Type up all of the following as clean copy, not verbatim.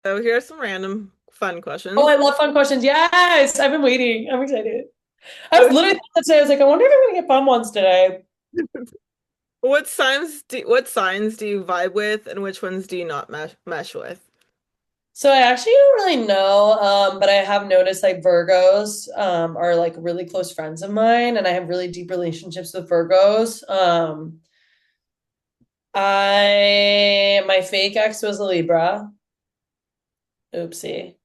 So here are some random fun Oh, I questions. love fun questions. Yes, I've been waiting. I'm excited. I was Okay. literally thinking that today. I was like, I wonder if I'm gonna get fun ones today. What signs do you vibe with and which ones do you not mesh with? So I actually don't really know, but I have noticed like Virgos are like really close friends of mine, and I have really deep relationships with Virgos. I my fake ex was a Libra. Oopsie.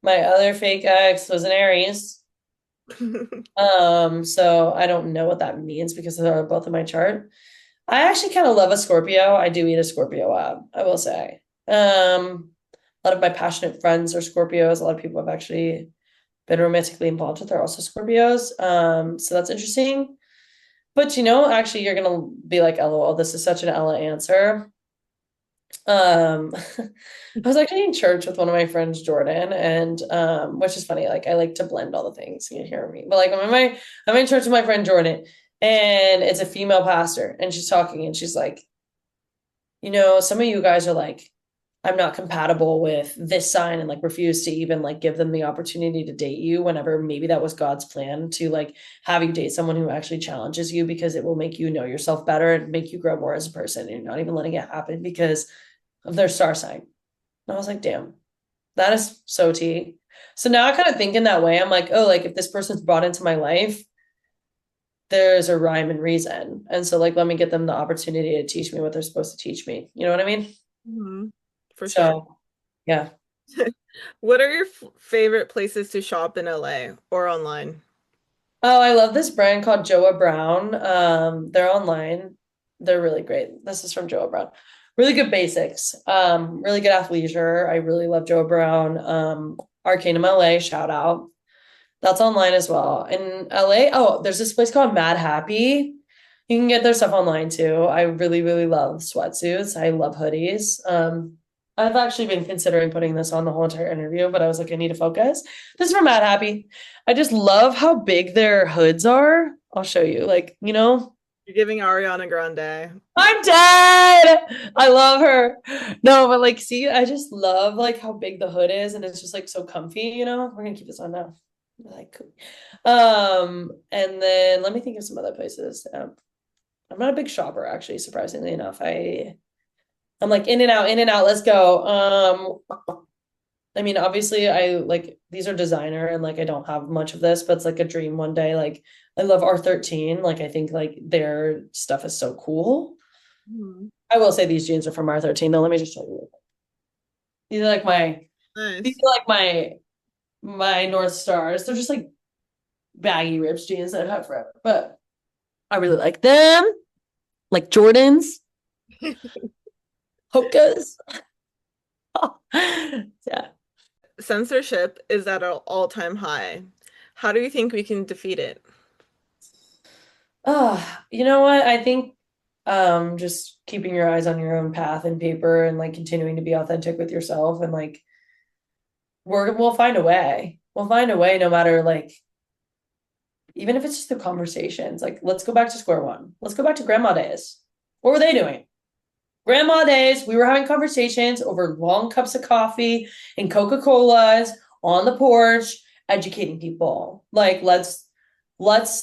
My other fake ex was an Aries. So I don't know what that means because they're both in my chart. I actually kind of love a Scorpio. I do eat a Scorpio up, I will say. A lot of my passionate friends are Scorpios. A lot of people have actually been romantically involved with are also Scorpios. So that's interesting. But actually you're gonna be like, LOL, this is such an Ella answer. I was actually in church with one of my friends, Jordan, and which is funny. Like I like to blend all the things. You hear me, but like I'm in church with my friend Jordan, and it's a female pastor, and she's talking, and she's like, some of you guys are like, I'm not compatible with this sign, and like refuse to even like give them the opportunity to date you whenever maybe that was God's plan to like have you date someone who actually challenges you because it will make you know yourself better and make you grow more as a person. And you're not even letting it happen because of their star sign. And I was like, damn, that is so tea. So now I kind of think in that way. I'm like, oh, like if this person's brought into my life, there's a rhyme and reason. And so like let me get them the opportunity to teach me what they're supposed to teach me. You know what I mean? Mhm. For sure. So yeah. What are your favorite places to shop in LA or online? Oh, I love this brand called Joa Brown. They're online. They're really great. This is from Joa Brown. Really good basics. Really good athleisure. I really love Joa Brown. Arcanum LA, shout out. That's online as well. In LA, oh, there's this place called Mad Happy. You can get their stuff online too. I really, really love sweatsuits. I love hoodies. I've actually been considering putting this on the whole entire interview, but I was like, I need to focus. This is from Mad Happy. I just love how big their hoods are. I'll show you. You're giving Ariana Grande. I'm dead. I love her. No, but like, see, I just love like how big the hood is, and it's just like so comfy. We're gonna keep this on now. Like, cool. And then let me think of some other places. I'm not a big shopper, actually, surprisingly enough. I'm like in and out, let's go. I mean, obviously, I like these are designer and like I don't have much of this, but it's like a dream one day. Like I love R13. Like I think like their stuff is so cool. Mhm. I will say these jeans are from R13 though. Let me just show you. These are like my these Nice. are like my North Stars. They're just like baggy ripped jeans that I've had forever. But I really like them. Like Jordans, Hokas. Yeah. Censorship is at an all-time high. How do you think we can defeat it? You know what? I think just keeping your eyes on your own path and paper and like continuing to be authentic with yourself and like we'll find a way. We'll find a way no matter like even if it's just the conversations. Like let's go back to square one. Let's go back to grandma days. What were they doing? Grandma days, we were having conversations over long cups of coffee and Coca-Colas on the porch, educating people. Like let's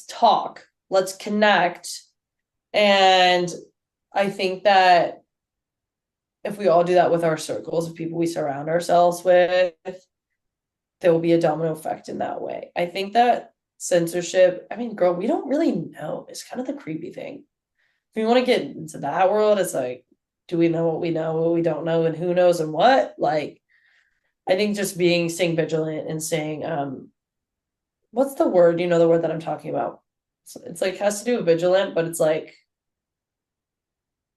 talk, let's connect. And I think that if we all do that with our circles of people we surround ourselves with, there will be a domino effect in that way. I think that censorship, I mean, girl, we don't really know. It's kind of the creepy thing. If you want to get into that world, it's like, do we know, what we don't know, and who knows and what? Like, I think just staying vigilant and saying, what's the word? You know, the word that I'm talking about. It's like has to do with vigilant, but it's like,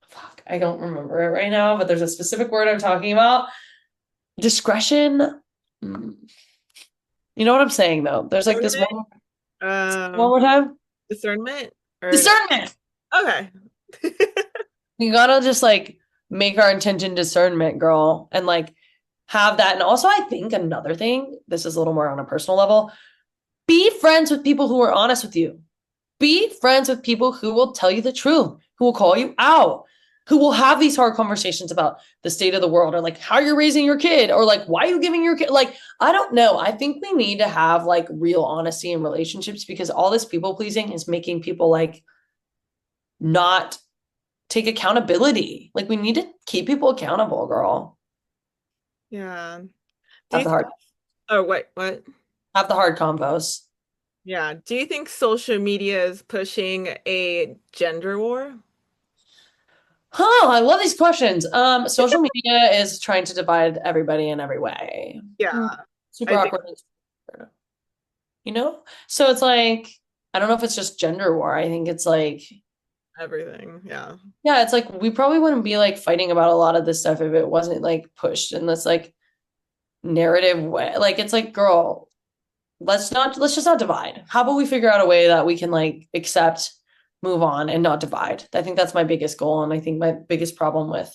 fuck, I don't remember it right now, but there's a specific word I'm talking about. Discretion. Mm. You know what I'm saying, though? There's like this Discernment? one Um, more time. discernment? Or Discernment. okay. You gotta just like make our intention discernment, girl, and like have that. And also, I think another thing, this is a little more on a personal level, be friends with people who are honest with you. Be friends with people who will tell you the truth, who will call you out. who will have these hard conversations about the state of the world or like how you're raising your kid or like why are you giving your kid like I don't know. I think we need to have like real honesty in relationships because all this people pleasing is making people like not take accountability. Like we need to keep people accountable, girl. Yeah. Do Have you the think, hard oh, wait, what? have the hard convos. Yeah. Do you think social media is pushing a gender war? Oh, I love these questions. Social media is trying to divide everybody in every way. Yeah, Hmm. Super I think awkward. You know? So it's like, I don't know if it's just gender war. I think it's like, everything. Yeah. yeah, it's like we probably wouldn't be like fighting about a lot of this stuff if it wasn't like pushed in this like narrative way. Like it's like, girl, let's just not divide. How about we figure out a way that we can like accept, move on, and not divide? I think that's my biggest goal, and I think my biggest problem with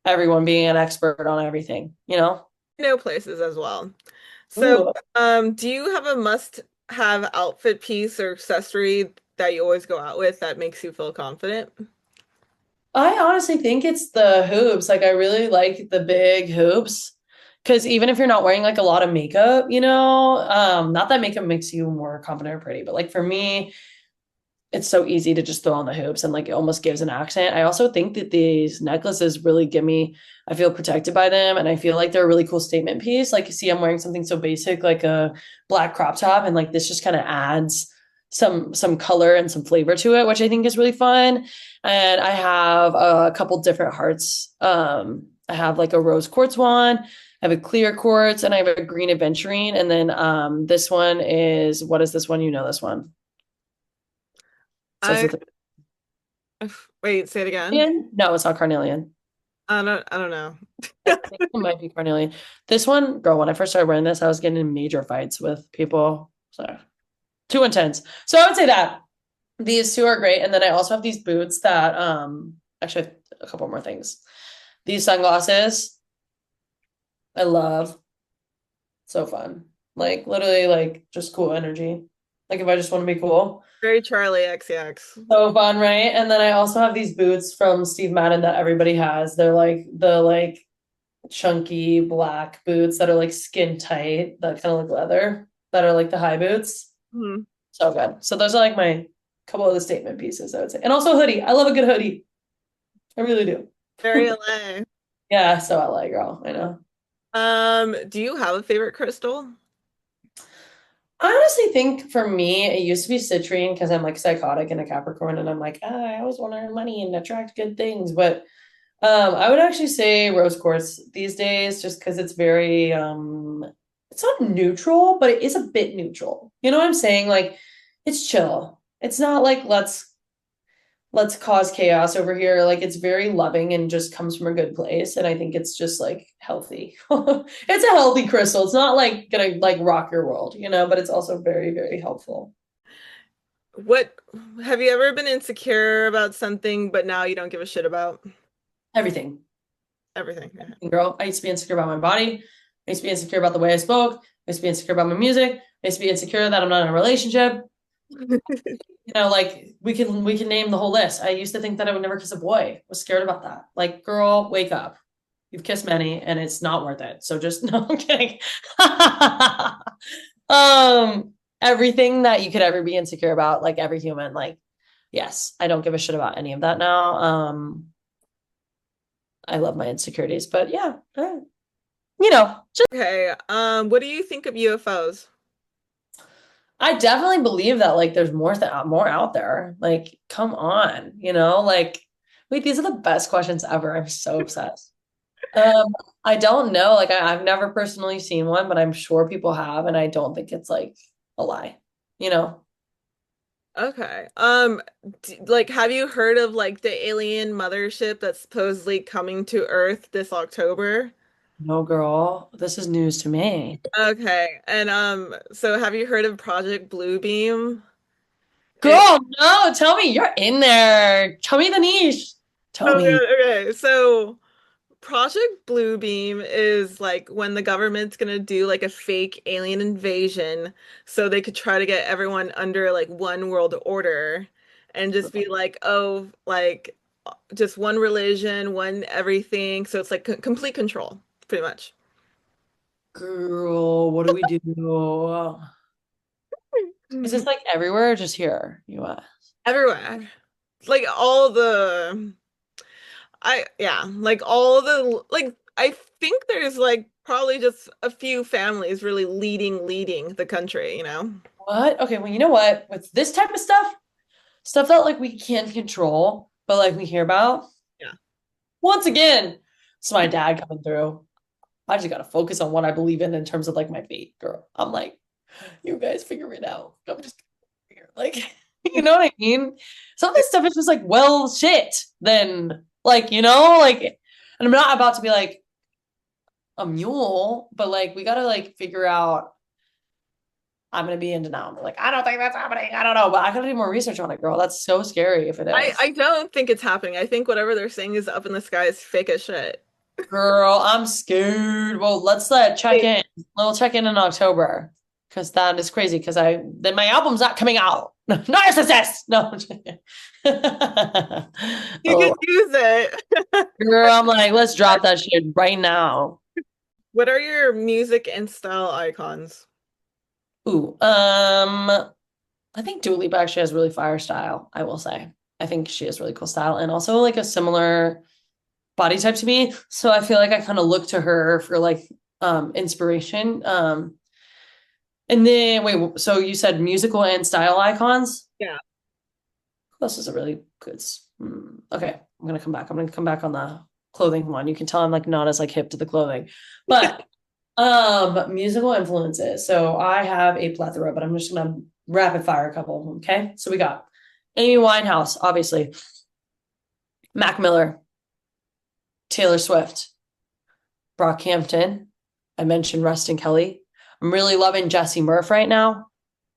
everyone being an expert on everything, you know? No places as well. So, Ooh. do you have a must-have outfit piece or accessory that you always go out with that makes you feel confident? I honestly think it's the hoops. Like I really like the big hoops. Because even if you're not wearing like a lot of makeup, not that makeup makes you more confident or pretty, but like for me, it's so easy to just throw on the hoops and like it almost gives an accent. I also think that these necklaces really give me, I feel protected by them and I feel like they're a really cool statement piece. Like you see, I'm wearing something so basic like a black crop top and like this just kind of adds some color and some flavor to it, which I think is really fun. And I have a couple different hearts. I have like a rose quartz one. I have a clear quartz and I have a green aventurine. And then this one is what is this one? You know this one. Says I with wait, say it again. carnelian? No, it's not carnelian. I don't know. I think it might be carnelian. This one, girl, when I first started wearing this, I was getting in major fights with people. So too intense. So I would say that these two are great. And then I also have these boots that actually I have a couple more things. These sunglasses, I love. So fun. Like literally like just cool energy. Like if I just want to be cool. Very Charlie XCX. So fun, right? And then I also have these boots from Steve Madden that everybody has. They're like the like chunky black boots that are like skin tight, that kind of like leather, that are like the high boots. Hmm. So good. So those are like my couple of the statement pieces, I would say. And also hoodie. I love a good hoodie. I really do. Very LA. Yeah, so LA girl. I know. Do you have a favorite crystal? I honestly think for me, it used to be citrine because I'm like psychotic and a Capricorn, and I'm like, I always want to earn money and attract good things. But I would actually say rose quartz these days, just because it's very it's not neutral, but it is a bit neutral. You know what I'm saying? Like it's chill. It's not like let's cause chaos over here. Like it's very loving and just comes from a good place. And I think it's just like healthy. It's a healthy crystal. It's not like gonna like rock your world, but it's also very, very helpful. What have you ever been insecure about something, but now you don't give a shit about Everything. everything? Yeah. Girl, I used to be insecure about my body. I used to be insecure about the way I spoke. I used to be insecure about my music. I used to be insecure that I'm not in a relationship. Like we can name the whole list. I used to think that I would never kiss a boy. I was scared about that. Like, girl, wake up. You've kissed many and it's not worth it. So just no, I'm kidding. Everything that you could ever be insecure about, like every human, like, yes, I don't give a shit about any of that now. I love my insecurities, but yeah, just Okay. What do you think of UFOs? I definitely believe that like there's more out there. Like, come on, like wait, these are the best questions ever. I'm so obsessed. Um, I don't know. Like I've never personally seen one, but I'm sure people have, and I don't think it's like a lie, you know? Okay. Like, have you heard of like the alien mothership that's supposedly coming to Earth this October? No, girl, this is news to me. Okay. And so have you heard of Project Bluebeam? It Girl, no, tell me you're in there. Tell me the niche. Tell Oh me. yeah, okay. So Project Bluebeam is like when the government's gonna do like a fake alien invasion so they could try to get everyone under like one world order and just be like, oh, like just one religion, one everything. So it's like complete control, pretty much. Girl, what do we do? Is this like everywhere or just here, US? Everywhere. Like all the yeah, like all the like I think there's like probably just a few families really leading the country, you know? What? Okay, well, you know what? With this type of stuff, stuff that like we can't control, but like we hear about, Yeah. once again, it's my dad coming through. I just gotta focus on what I believe in terms of like my faith, girl. I'm like, you guys figure it out. I'm just here. Like, you know what I mean? Some of this stuff is just like, well, shit. Then, like, like, and I'm not about to be like a mule, but like, we gotta like figure out. I'm gonna be in denial. Like, I don't think that's happening. I don't know, but I gotta do more research on it, girl. That's so scary if it is. I don't think it's happening. I think whatever they're saying is up in the sky is fake as shit. Girl, I'm scared. Well, let's check in. We'll check in October because that is crazy. Because then my album's not coming out. Narcissist. No, I'm just kidding. You Oh, could use it. girl, I'm like, let's drop that shit right now. What are your music and style icons? Ooh, I think Dua Lipa actually has really fire style. I will say, I think she has really cool style and also like a similar body type to me. So I feel like I kind of look to her for like inspiration. And then wait, so you said musical and style icons? Yeah. This is a really good. Okay, I'm gonna come back. I'm gonna come back on the clothing one. You can tell I'm like not as like hip to the clothing, but musical influences. So I have a plethora, but I'm just gonna rapid fire a couple of them. Okay, so we got Amy Winehouse, obviously, Mac Miller, Taylor Swift, Brockhampton. I mentioned Rustin Kelly. I'm really loving Jessie Murph right now.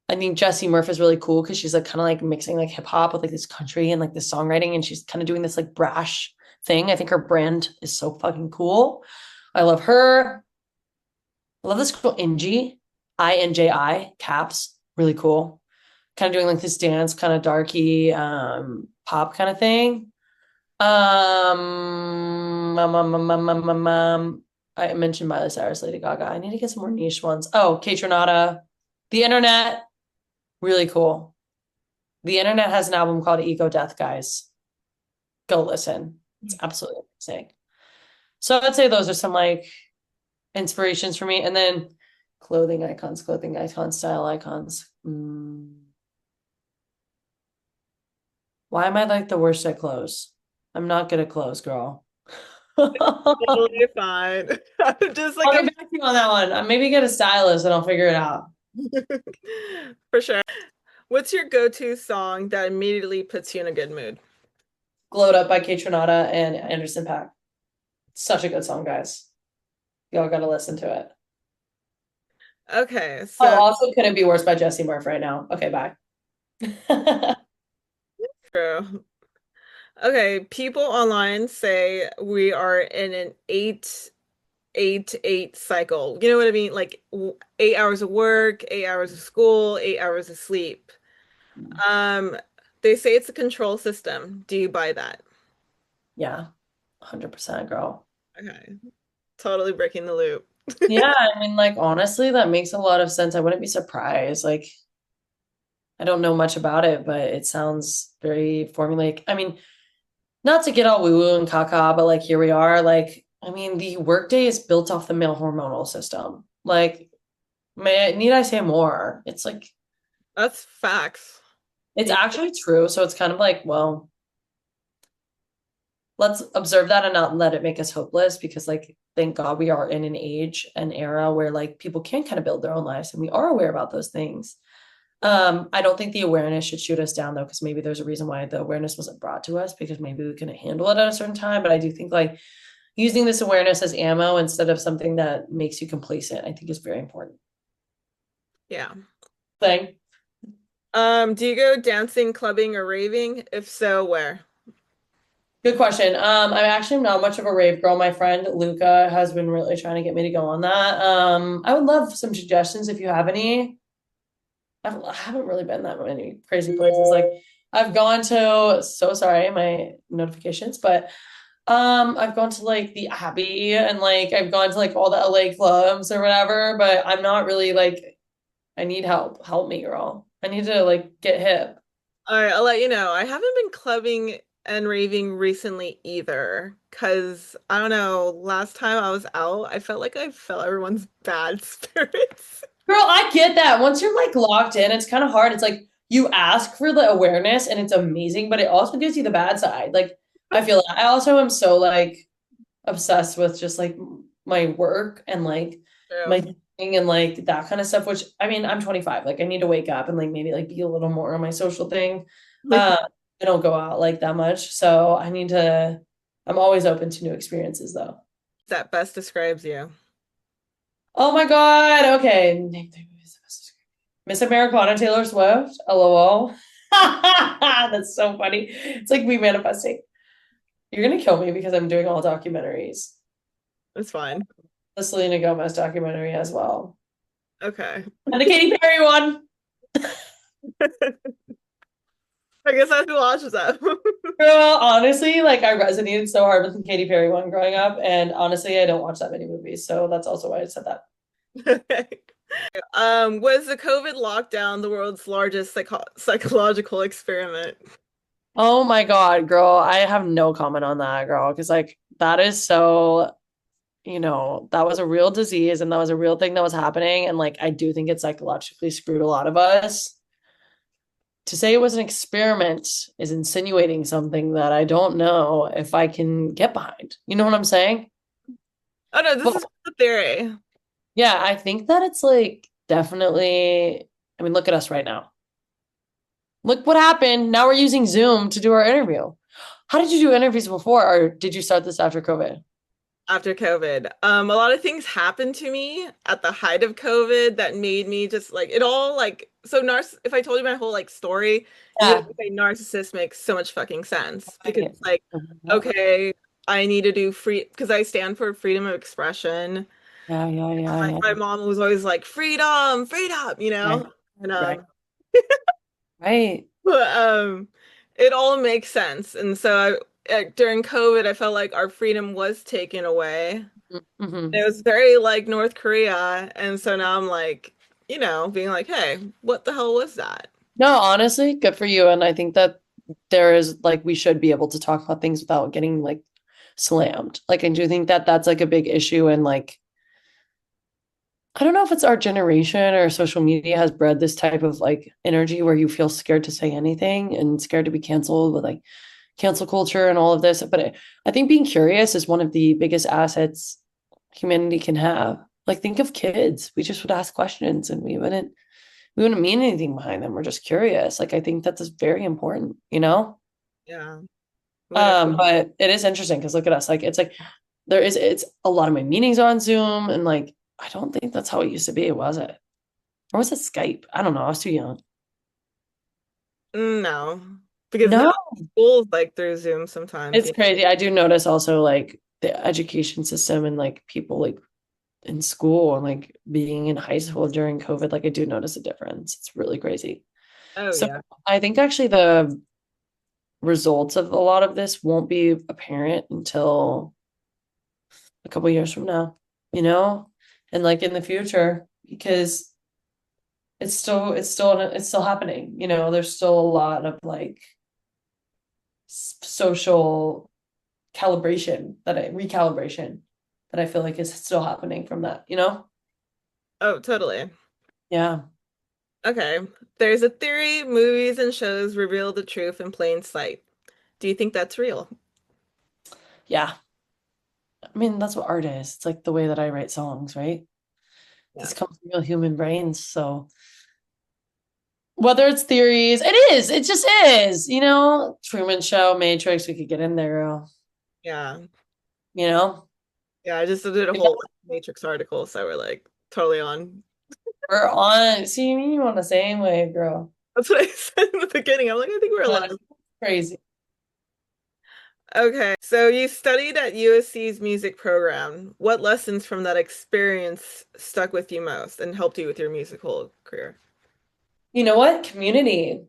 I think Jessie Murph is really cool because she's like kind of like mixing like hip hop with like this country and like this songwriting, and she's kind of doing this like brash thing. I think her brand is so fucking cool. I love her. I love this girl Inji, INJI, caps, really cool. Kind of doing like this dance, kind of darky, pop kind of thing. I mentioned Miley Cyrus, Lady Gaga. I need to get some more niche ones. Oh, Kate Renata, The Internet, really cool. The Internet has an album called Ego Death, guys. Go listen. It's absolutely amazing. So I'd say those are some like inspirations for me. And then clothing icons, style icons. Why am I like the worst at clothes? I'm not good at clothes, girl. Totally fine. I'm just like I'll get back to you on that one. Maybe get a stylist and I'll figure it out. for sure. What's your go-to song that immediately puts you in a good mood? Glowed Up by Kate Renata and Anderson .Paak. Such a good song, guys. Y'all gotta listen to it. Okay, Oh, so also Couldn't Be Worse by Jessie Murph right now. Okay, bye. true. Okay, people online say we are in an 8-8 cycle. You know what I mean? Like 8 hours of work, 8 hours of school, 8 hours of sleep. Um, they say it's a control system. Do you buy that? Yeah, 100% girl. Okay, totally breaking the loop. Yeah, I mean, like, honestly, that makes a lot of sense. I wouldn't be surprised. Like, I don't know much about it, but it sounds very formulaic. I mean, not to get all woo-woo and caca, but like, here we are. Like, I mean, the workday is built off the male hormonal system. Like, need I say more? It's like, That's facts. it's actually true. So it's kind of like, well, let's observe that and not let it make us hopeless because, like, thank God we are in an age and era where like people can kind of build their own lives and we are aware about those things. I don't think the awareness should shoot us down though, because maybe there's a reason why the awareness wasn't brought to us because maybe we couldn't handle it at a certain time. But I do think like using this awareness as ammo instead of something that makes you complacent, I think is very important. Yeah. Thing. Do you go dancing, clubbing, or raving? If so, where? Good question. I'm actually not much of a rave girl. My friend Luca has been really trying to get me to go on that. I would love some suggestions if you have any. I haven't really been that many crazy places. Like I've gone to, so sorry, my notifications, but I've gone to like the Abbey and like I've gone to like all the LA clubs or whatever, but I'm not really like I need help. Help me, girl. I need to like get hip. All right, I'll let you know. I haven't been clubbing and raving recently either, because I don't know, last time I was out, I felt like I felt everyone's bad spirits. Girl, I get that. Once you're like locked in, it's kind of hard. It's like you ask for the awareness and it's amazing, but it also gives you the bad side. Like I feel I also am so like obsessed with just like my work and like my True. thing and like that kind of stuff, which I mean, I'm 25. Like I need to wake up and like maybe like be a little more on my social thing. Uh, I don't go out like that much. So I need to, I'm always open to new experiences though. That best describes you. Oh my God. Okay. Name three movies. Miss Americana, Taylor Swift. LOL. That's so funny. It's like me manifesting. You're gonna kill me because I'm doing all documentaries. It's fine. The Selena Gomez documentary as well. Okay. And the Katy Perry one. I guess I have to watch that. Girl, honestly, like I resonated so hard with the Katy Perry one growing up. And honestly, I don't watch that many movies. So that's also why I said that. Okay. Was the COVID lockdown the world's largest psychological experiment? Oh my God, girl. I have no comment on that, girl. Because like that is so, that was a real disease and that was a real thing that was happening. And like I do think it psychologically screwed a lot of us. To say it was an experiment is insinuating something that I don't know if I can get behind. You know what I'm saying? Oh no, this But is the theory. yeah, I think that it's like definitely, I mean, look at us right now. Look what happened. Now we're using Zoom to do our interview. How did you do interviews before, or did you start this after COVID? After COVID. A lot of things happened to me at the height of COVID that made me just like it all like so if I told you my whole like story, you would Yeah. say narcissist makes so much fucking sense because Right. it's like, okay, I need to do free because I stand for freedom of expression. Yeah, yeah, yeah, Like yeah. my mom was always like, freedom, freedom, Right, And right, right. but it all makes sense. And so during COVID, I felt like our freedom was taken away. Hmm. It was very like North Korea. And so now I'm like, being like, hey, what the hell was that? No, honestly, good for you. And I think that there is like we should be able to talk about things without getting like slammed. Like I do think that that's like a big issue and like I don't know if it's our generation or social media has bred this type of like energy where you feel scared to say anything and scared to be canceled with like cancel culture and all of this. But I think being curious is one of the biggest assets humanity can have. Like think of kids. We just would ask questions and we wouldn't mean anything behind them. We're just curious. Like I think that's very important, you know? Yeah, literally. But it is interesting because look at us. Like it's it's a lot of my meetings are on Zoom and like I don't think that's how it used to be, was it? Or was it Skype? I don't know. I was too young. No, because now No, school's like through Zoom sometimes. it's crazy. I do notice also like the education system and like people like in school and like being in high school during COVID, like I do notice a difference. It's really crazy. Oh So yeah. I think actually the results of a lot of this won't be apparent until a couple years from now, you know, and like in the future because it's still happening. There's still a lot of like social recalibration that I feel like is still happening from that. Oh, totally. Yeah. Okay. There's a theory movies and shows reveal the truth in plain sight. Do you think that's real? Yeah. I mean, that's what art is. It's like the way that I write songs, right? This Yeah. comes from real human brains. So whether it's theories, it just is. Truman Show, Matrix, we could get in there, Yeah. you know? Yeah, I just did a whole Matrix article, so we're like totally on. We're on, see, you on the same wave, girl. That's what I said in the beginning. I'm like, I think we're aligned. Crazy. Okay, so you studied at USC's music program. What lessons from that experience stuck with you most and helped you with your musical career? You know what? Community.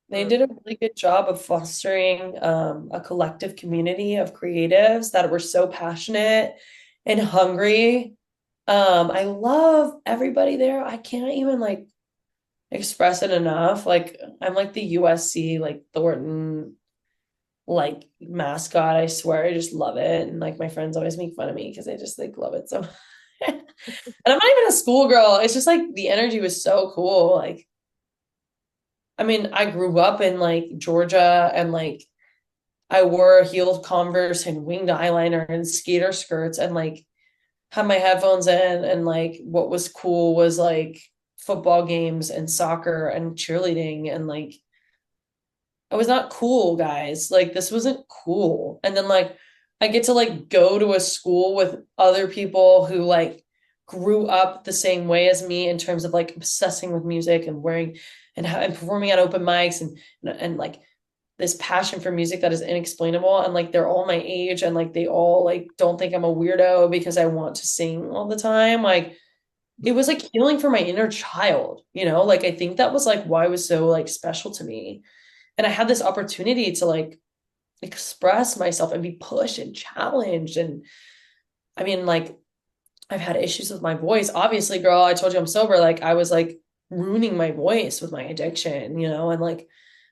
They did a really good job of fostering a collective community of creatives that were so passionate and hungry. I love everybody there. I can't even like express it enough. Like I'm like the USC like Thornton like mascot. I swear I just love it. And like my friends always make fun of me because I just like love it so much. And I'm not even a schoolgirl. It's just like the energy was so cool. Like, I mean, I grew up in like Georgia and like I wore heeled Converse and winged eyeliner and skater skirts and like had my headphones in and like what was cool was like football games and soccer and cheerleading and like I was not cool, guys. Like this wasn't cool. And then like I get to like go to a school with other people who like grew up the same way as me in terms of like obsessing with music and wearing and performing at open mics and like this passion for music that is inexplainable and like they're all my age and like they all like don't think I'm a weirdo because I want to sing all the time. Like it was like healing for my inner child, you know? Like I think that was like why it was so like special to me and I had this opportunity to like express myself and be pushed and challenged. And I mean, like, I've had issues with my voice. Obviously, girl, I told you I'm sober. Like, I was like ruining my voice with my addiction, you know, and like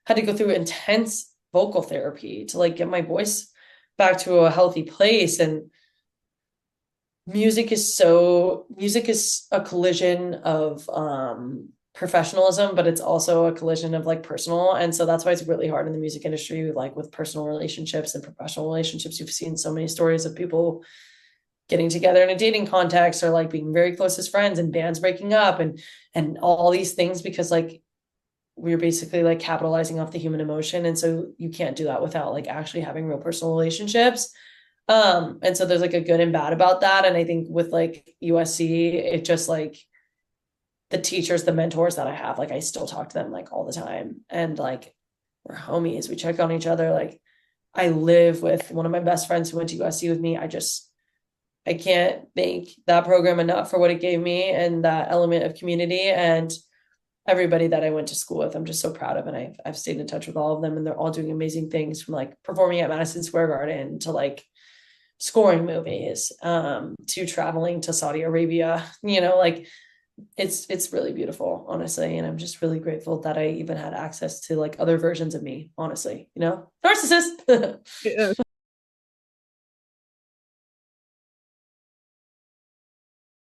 had to go through intense vocal therapy to like get my voice back to a healthy place. And music is a collision of professionalism, but it's also a collision of like personal. And so that's why it's really hard in the music industry, like with personal relationships and professional relationships. You've seen so many stories of people getting together in a dating context or like being very close as friends and bands breaking up and all these things because like we're basically like capitalizing off the human emotion. And so you can't do that without like actually having real personal relationships. And so there's like a good and bad about that. And I think with like USC, it just like the teachers, the mentors that I have, like I still talk to them like all the time. And like we're homies. We check on each other. Like I live with one of my best friends who went to USC with me. I can't thank that program enough for what it gave me and that element of community and everybody that I went to school with. I'm just so proud of, and I've stayed in touch with all of them, and they're all doing amazing things from like performing at Madison Square Garden to like scoring movies, to traveling to Saudi Arabia. You know, like it's really beautiful, honestly, and I'm just really grateful that I even had access to like other versions of me. Honestly, you know, narcissist. Yeah.